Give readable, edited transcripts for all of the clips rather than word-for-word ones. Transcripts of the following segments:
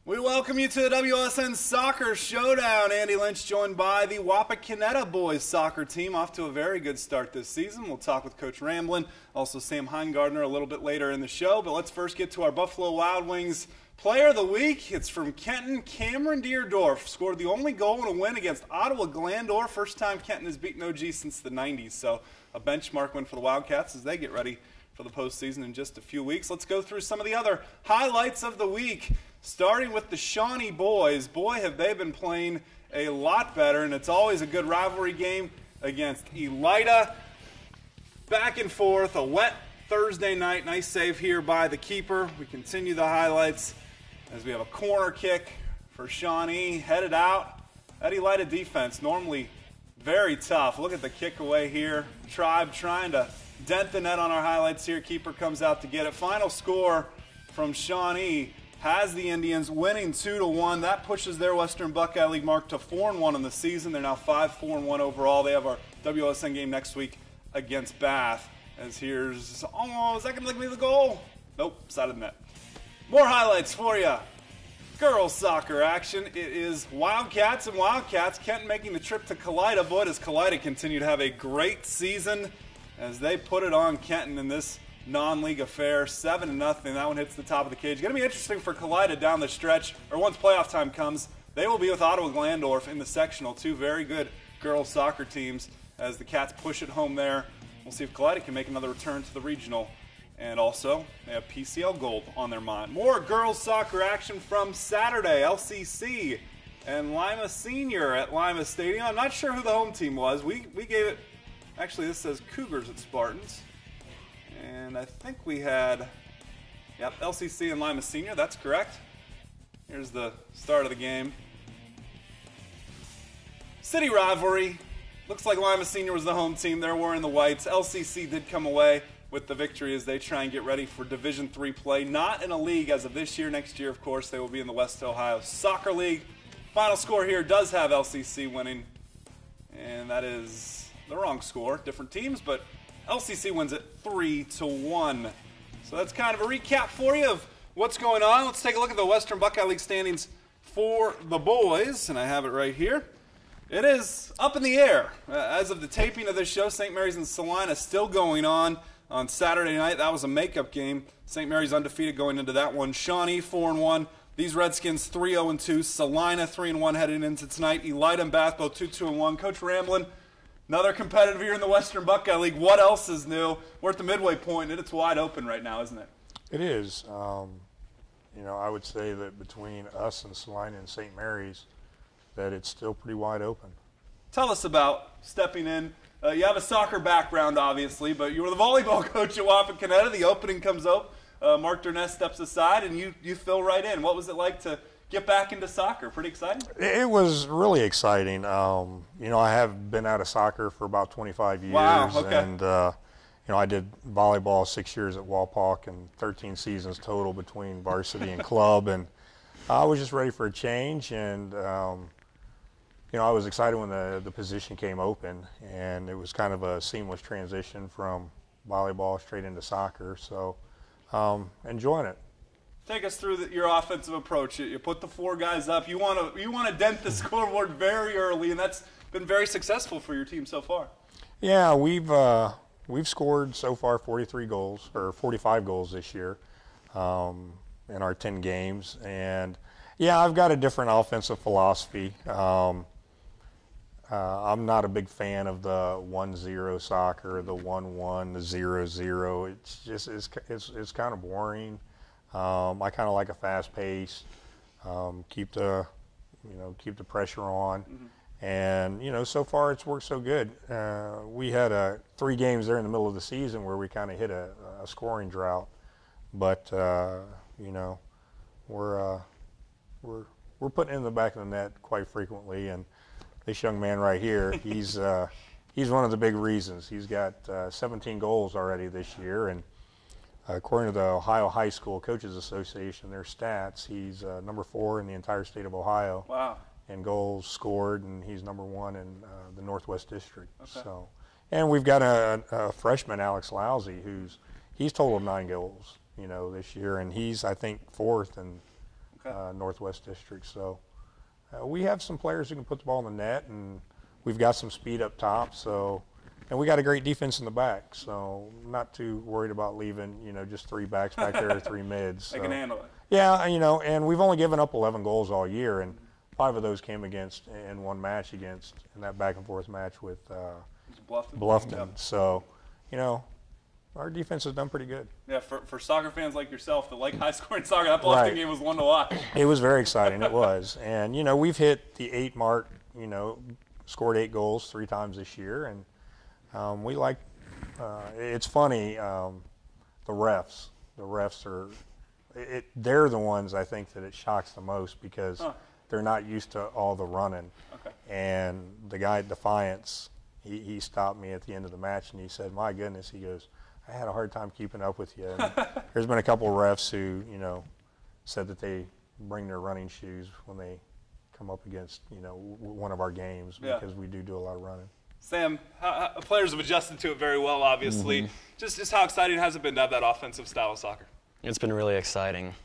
We welcome you to the WOSN Soccer Showdown. Andy Lynch joined by the Wapakoneta boys soccer team, off to a very good start this season. We'll talk with Coach Ramblin, also Sam Heingardner a little bit later in the show. But let's first get to our Buffalo Wild Wings Player of the Week. It's from Kenton. Cameron Deerdorf scored the only goal in a win against Ottawa Glandor. First time Kenton has beaten OG since the 90s. So a benchmark win for the Wildcats as they get ready for the postseason in just a few weeks. Let's go through some of the other highlights of the week. Starting with the Shawnee boys. Boy, have they been playing a lot better, and it's always a good rivalry game against Elida. Back and forth, a wet Thursday night. Nice save here by the keeper. We continue the highlights as we have a corner kick for Shawnee, headed out. That Elida defense, normally very tough. Look at the kick away here. Tribe trying to dent the net on our highlights here. Keeper comes out to get it. Final score from Shawnee has the Indians winning 2-1. That pushes their Western Buckeye League mark to 4-1 in the season. They're now 5-4-1 overall. They have our WOSN game next week against Bath. As here's, oh, is that going to be the goal? Nope, side of the net. More highlights for you. Girls soccer action. It is Wildcats and Wildcats. Kenton making the trip to Kalida. Boy, does Kalida continue to have a great season as they put it on Kenton in this non-league affair, 7-0. That one hits the top of the cage. Going to be interesting for Kalida down the stretch, or once playoff time comes. They will be with Ottawa Glandorf in the sectional. Two very good girls soccer teams as the Cats push it home there. We'll see if Kalida can make another return to the regional. And also, they have PCL gold on their mind. More girls soccer action from Saturday. LCC and Lima Senior at Lima Stadium. I'm not sure who the home team was. We gave it, actually this says Cougars at Spartans. And I think we had, yep, LCC and Lima Senior. That's correct. Here's the start of the game. City rivalry. Looks like Lima Senior was the home team. They're wearing the whites. LCC did come away with the victory as they try and get ready for Division III play. Not in a league as of this year. Next year, of course, they will be in the West Ohio Soccer League. Final score here does have LCC winning. And that is the wrong score. Different teams, but LCC wins it 3-1. So that's kind of a recap for you of what's going on. Let's take a look at the Western Buckeye League standings for the boys, and I have it right here. It is up in the air. As of the taping of this show, St. Mary's and Salina still going on Saturday night. That was a makeup game. St. Mary's undefeated going into that one. Shawnee 4-1. These Redskins 3-0-2. Salina 3-1 heading into tonight. Elida and Bath both 2-2-1. Coach Ramblin, another competitive year in the Western Buckeye League. What else is new? We're at the midway point, and it's wide open right now, isn't it? It is. I would say that between us and Salina and St. Mary's, that it's still pretty wide open. Tell us about stepping in. You have a soccer background, obviously, but you were the volleyball coach at Wapakoneta. The opening comes up. Mark Durness steps aside, and you fill right in. What was it like to get back into soccer? Pretty exciting? It was really exciting. I have been out of soccer for about 25 years. Wow, okay. And, I did volleyball 6 years at Wapak and 13 seasons total between varsity and club. And I was just ready for a change. And, I was excited when the position came open. And it was kind of a seamless transition from volleyball straight into soccer. So enjoying it. Take us through your offensive approach. You put the four guys up. You want to dent the scoreboard very early, and that's been very successful for your team so far. Yeah, we've scored so far 43 goals or 45 goals this year in our 10 games, and yeah, I've got a different offensive philosophy. I'm not a big fan of the 1-0 soccer, the 1-1, the 0-0. It's just it's kind of boring. I kind of like a fast pace, keep the pressure on, and so far it's worked so good. We had 3 games there in the middle of the season where we kind of hit a scoring drought, but we're putting it in the back of the net quite frequently, and this young man right here, he's one of the big reasons. He's got 17 goals already this year, and according to the Ohio High School Coaches Association, their stats, he's number 4 in the entire state of Ohio. Wow. In goals scored, and he's number 1 in the Northwest District. Okay. So, and we've got a freshman, Alex Lousy, he's totaled 9 goals, this year, and he's, I think, 4th in Northwest District. So we have some players who can put the ball in the net, and we've got some speed up top. So, and we got a great defense in the back. So I'm not too worried about leaving, just 3 backs back there or 3 mids. They can handle it. Yeah, and we've only given up 11 goals all year, and 5 of those came against in one match in that back and forth match with Bluffton. Yep. So, our defense has done pretty good. Yeah, for soccer fans like yourself that like high-scoring soccer, that Bluffton game was one to watch. It was very exciting. It was. And, we've hit the 8 mark, scored 8 goals 3 times this year. And we like it's funny, the refs. The refs are they're the ones I think that it shocks the most because they're not used to all the running. Okay. And the guy at Defiance, he stopped me at the end of the match and he said, "My goodness," he goes, "I had a hard time keeping up with you." And there's been a couple of refs who, said that they bring their running shoes when they come up against, one of our games because we do a lot of running. Sam, players have adjusted to it very well, obviously. Just how exciting has it been to have that offensive style of soccer? It's been really exciting.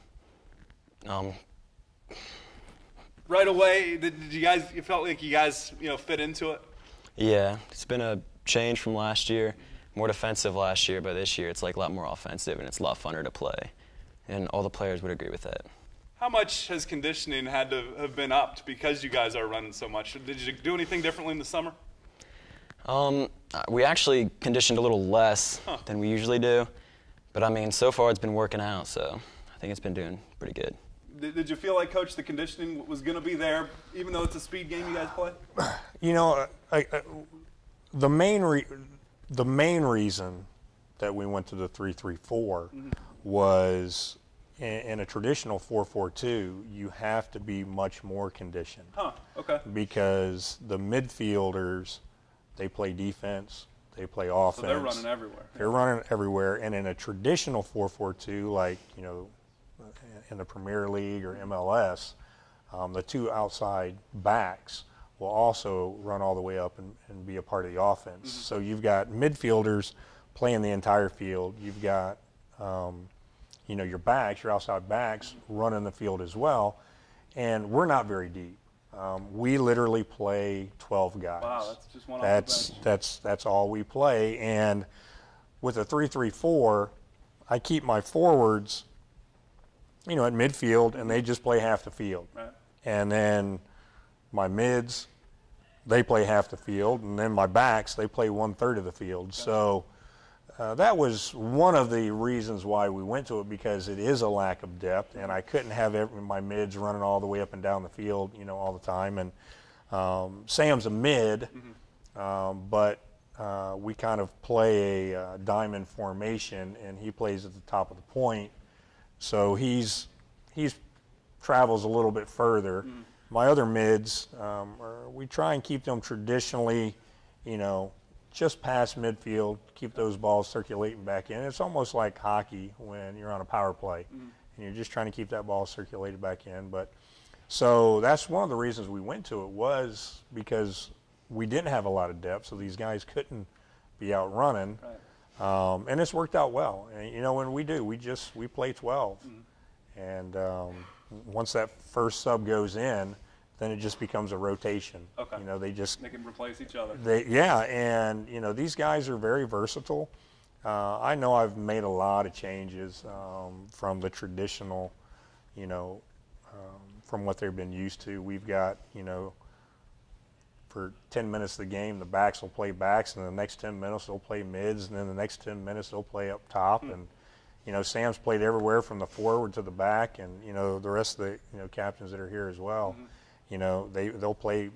Right away, you felt like you guys, fit into it? Yeah, it's been a change from last year. More defensive last year, but this year it's like a lot more offensive and it's a lot funner to play. And all the players would agree with that. How much has conditioning had to have been upped because you guys are running so much? Did you do anything differently in the summer? We actually conditioned a little less than we usually do. But, so far it's been working out, so I think it's been doing pretty good. Did you feel like, Coach, the conditioning was going to be there, even though it's a speed game you guys play? The main reason that we went to the 3-3-4 was in a traditional 4-4-2, you have to be much more conditioned. Okay. Because the midfielders, they play defense, they play offense. So they're running everywhere. They're running everywhere. And in a traditional 4-4-2, like, in the Premier League or MLS, the 2 outside backs will also run all the way up and be a part of the offense. So you've got midfielders playing the entire field. You've got, your backs, your outside backs running the field as well. And we're not very deep. We literally play 12 guys. Wow, that's just one off the bench. That's all we play. And with a 3-3-4, I keep my forwards, at midfield, and they just play half the field. Right. And then my mids, they play half the field, and then my backs, they play 1/3 of the field. Gotcha. So that was one of the reasons why we went to it, because it is a lack of depth, and I couldn't have my mids running all the way up and down the field, all the time. And Sam's a mid, but we kind of play a diamond formation, and he plays at the top of the point. So he's travels a little bit further. My other mids, we try and keep them traditionally, just past midfield, keep those balls circulating back in. It's almost like hockey when you're on a power play, and you're just trying to keep that ball circulated back in. But so that's one of the reasons we went to it, was because we didn't have a lot of depth, so these guys couldn't be out running. Right. And it's worked out well. And, when we do, we play 12. And once that first sub goes in, then it just becomes a rotation. Okay. They can replace each other. And, these guys are very versatile. I know I've made a lot of changes from the traditional, from what they've been used to. We've got, for 10 minutes of the game, the backs will play backs, and the next 10 minutes they'll play mids, and then the next 10 minutes they'll play up top. And, Sam's played everywhere from the forward to the back, and, the rest of the, captains that are here as well, they'll play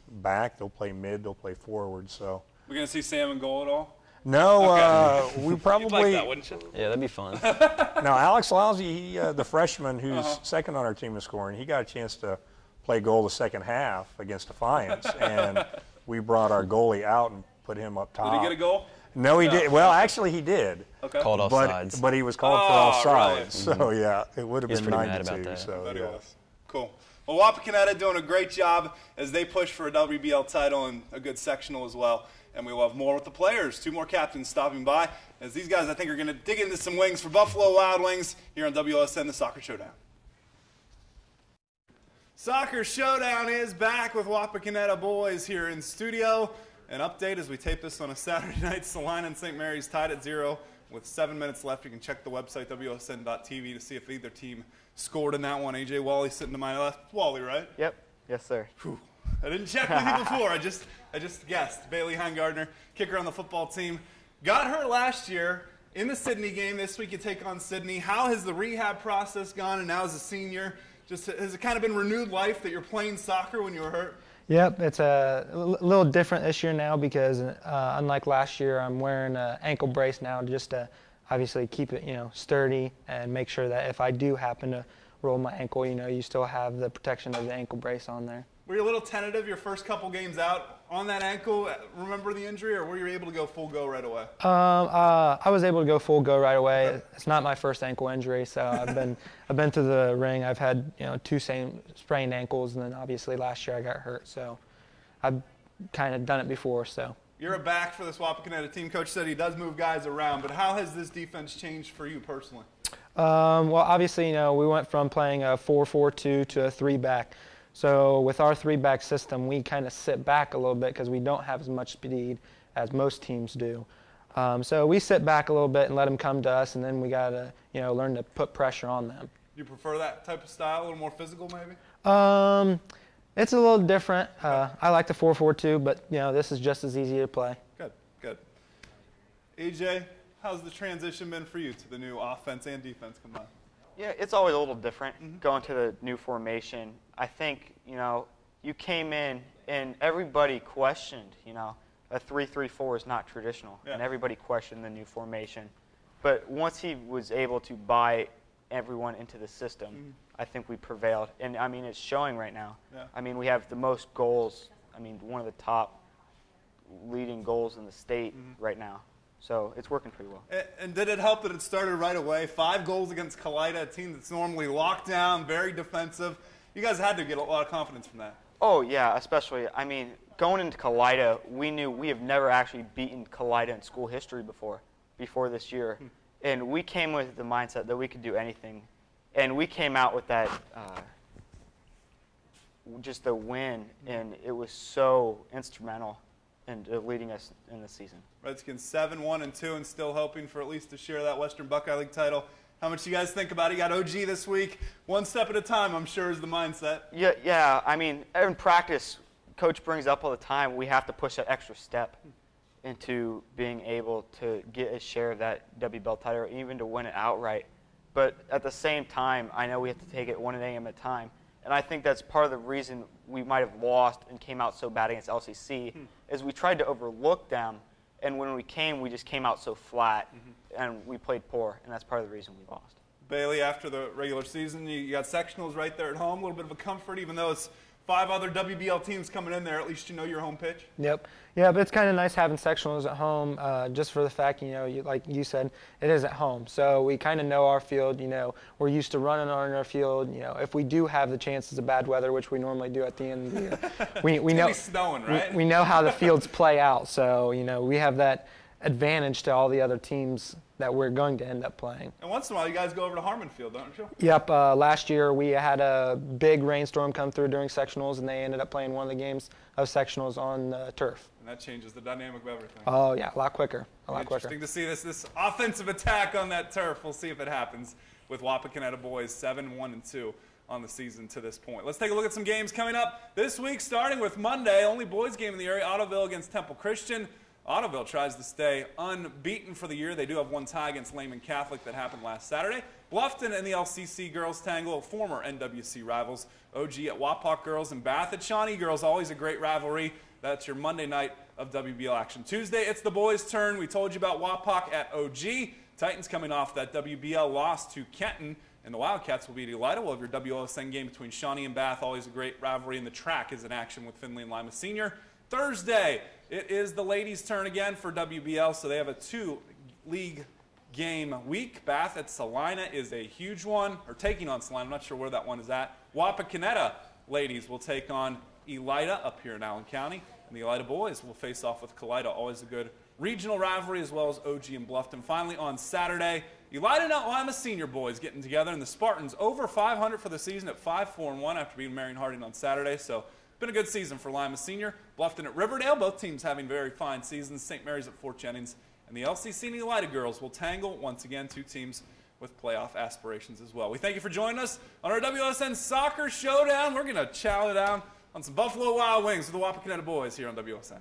back, they'll play mid, they'll play forward. So we're going to see Sam in goal at all? No, we probably. You'd like that, wouldn't you? Yeah, that'd be fun. Now, Alex Lousy, the freshman who's second on our team in scoring, he got a chance to play goal the second half against Defiance, and we brought our goalie out and put him up top. Did he get a goal? No, he did. Well, actually, he did. Okay. Called offsides. But he was called for offsides. Really? So, yeah, it would have He's been pretty mad 9-2. about that. So, But yeah. it was. Cool. Well, Wapakoneta doing a great job as they push for a WBL title and a good sectional as well. And we will have more with the players. 2 more captains stopping by, as these guys, I think, are going to dig into some wings for Buffalo Wild Wings here on WOSN, the Soccer Showdown. Soccer Showdown is back with Wapakoneta boys here in studio. An update as we tape this on a Saturday night. Salina and St. Mary's tied at 0 with 7 minutes left. You can check the website, WOSN.tv, to see if either team scored in that one. AJ Wally sitting to my left. Wally, right? Yep. Yes, sir. Whew. I didn't check with you before. I just guessed. Bailey Heingardner, kicker on the football team. Got hurt last year in the Sydney game. This week you take on Sydney. How has the rehab process gone? And now as a senior, has it kind of been renewed life that you're playing soccer when you were hurt? Yep, it's a little different this year now because unlike last year, I'm wearing an ankle brace now just to obviously keep it, sturdy and make sure that if I do happen to roll my ankle, you still have the protection of the ankle brace on there. Were you a little tentative your first couple games out on that ankle? Remember the injury, or were you able to go full go right away? I was able to go full go right away. Okay. It's not my first ankle injury, so I've been to the ring. I've had 2 same sprained ankles, and then obviously last year I got hurt. So I've kind of done it before. So you're a back for this Wapakoneta team. Coach said he does move guys around, but how has this defense changed for you personally? Well, obviously, we went from playing a 4-4-2 to a 3-back. So with our 3-back system, we kind of sit back a little bit because we don't have as much speed as most teams do. So we sit back a little bit and let them come to us, and then we got to, learn to put pressure on them. You prefer that type of style, a little more physical maybe? It's a little different. I like the 4-4-2, but, this is just as easy to play. Good. AJ, how's the transition been for you to the new offense and defense combined? Yeah, it's always a little different going to the new formation. I think, you came in and everybody questioned, a 3-3-4 is not traditional, and everybody questioned the new formation. But once he was able to buy everyone into the system, I think we prevailed. And, it's showing right now. Yeah. We have the most goals, one of the top leading goals in the state right now. So it's working pretty well. And did it help that it started right away? 5 goals against Kalida, a team that's normally locked down, very defensive. You guys had to get a lot of confidence from that. Oh, yeah, especially. Going into Kalida, we knew we have never actually beaten Kalida in school history before this year. And we came with the mindset that we could do anything. And we came out with that, just the win, and it was so instrumental in leading us in the season. Redskins 7-1-2 and still hoping for at least to share that Western Buckeye League title. How much do you guys think about it? You got OG this week. One step at a time, I'm sure, is the mindset. Yeah. In practice, Coach brings up all the time, we have to push that extra step into being able to get a share of that WBL title, or even to win it outright. But at the same time, I know we have to take it 1 game at a time. And I think that's part of the reason we might have lost and came out so bad against LCC, is we tried to overlook them, and when we just came out so flat, and we played poor, and that's part of the reason we lost. Bailey, after the regular season, you got sectionals right there at home, a little bit of a comfort, even though it's 5 other WBL teams coming in there, at least you know your home pitch. Yep. Yeah, but it's kind of nice having sectionals at home, just for the fact, like you said, it is at home. So we kind of know our field, we're used to running on our field. If we do have the chances of bad weather, which we normally do at the end of the year, we know snowing, right? we know how the fields play out. So, we have that advantage to all the other teams that we're going to end up playing. And once in a while, you guys go over to Harmon Field, don't you? Yep. Last year, we had a big rainstorm come through during sectionals, and they ended up playing one of the games of sectionals on turf. And that changes the dynamic of everything. Oh, yeah, a lot quicker. Interesting to see this offensive attack on that turf. We'll see if it happens with Wapakoneta boys 7-1-2 on the season to this point. Let's take a look at some games coming up this week, starting with Monday. Only boys game in the area, Ottoville against Temple Christian. Ottoville tries to stay unbeaten for the year. They do have 1 tie against Lehman Catholic that happened last Saturday. Bluffton and the LCC girls tangle, former NWC rivals. OG at Wapak girls and Bath at Shawnee girls, always a great rivalry. That's your Monday night of WBL action. Tuesday, it's the boys' turn. We told you about Wapak at OG. Titans coming off that WBL loss to Kenton, and the Wildcats will be at Elida. We'll have your WOSN game between Shawnee and Bath, always a great rivalry, and the track is in action with Finley and Lima Senior. Thursday, it is the ladies' turn again for WBL, so they have a 2-league game week. Bath at Salina is a huge one, or taking on Salina. I'm not sure where that one is at. Wapakoneta ladies will take on Elida up here in Allen County, and the Elida boys will face off with Kalida. Always a good regional rivalry, as well as OG and Bluffton. Finally, on Saturday, Elida and Lima Senior boys getting together, and the Spartans over 500 for the season at 5-4-1 after beating Marion Harding on Saturday. So been a good season for Lima Senior. Bluffton at Riverdale, both teams having very fine seasons. St. Mary's at Fort Jennings, and the LCC and Elida girls will tangle once again, 2 teams with playoff aspirations as well. We thank you for joining us on our WOSN Soccer Showdown. We're going to chow it down on some Buffalo Wild Wings with the Wapakoneta boys here on WOSN.